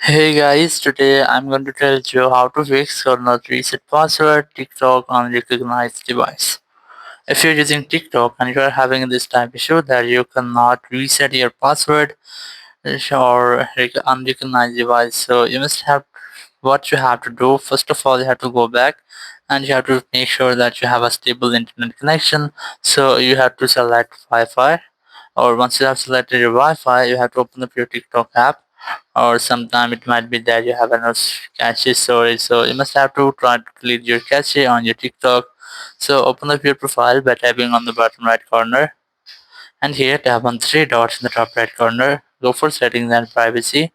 Hey guys, today I'm going to tell you how to fix or not reset password TikTok on recognized device. If you're using TikTok and you're having this type issue that you cannot reset your password or unrecognized device, so you must have what you have to do. First of all, you have to go back and you have to make sure that you have a stable internet connection. So you have to select Wi-Fi, or once you have selected your Wi-Fi, you have to open up your TikTok app, or sometime it might be that you have enough cache storage, so you must have to try to clear your cache on your TikTok. So open up your profile by tapping on the bottom right corner, and here tap on three dots in the top right corner, go for settings and privacy,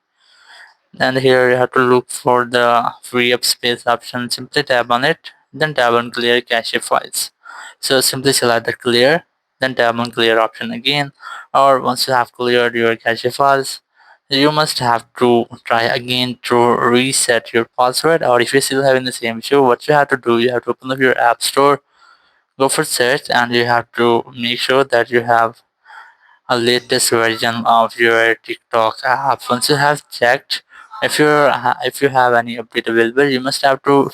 and here you have to look for the free up space option. Simply tap on it, then tap on clear cache files. So simply select the clear, then tap on clear option again, or once you have cleared your cache files, you must have to try again to reset your password. Or if you're still having the same issue, what you have to do, you have to open up your app store, go for search, and you have to make sure that you have a latest version of your TikTok app. Once you have checked if you have any update available, you must have to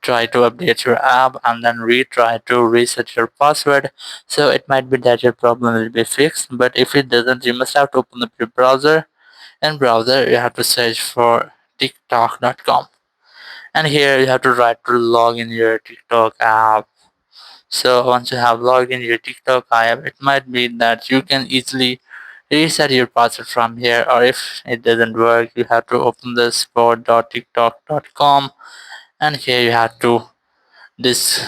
try to update your app and then retry to reset your password. So it might be that your problem will be fixed, but if it doesn't, you must have to open up your browser. In browser, you have to search for tiktok.com, and here you have to try to log in your TikTok app. So once you have logged in your TikTok app, it might be that you can easily reset your password from here, or if it doesn't work, you have to open the support.tiktok.com, and here you have to this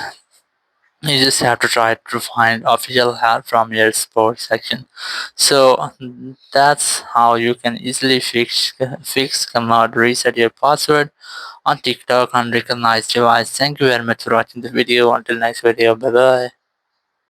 you just have to try to find official help from your support section. So that's how you can easily cannot reset your password on TikTok on recognized device. Thank you very much for watching the video. Until next video, bye bye.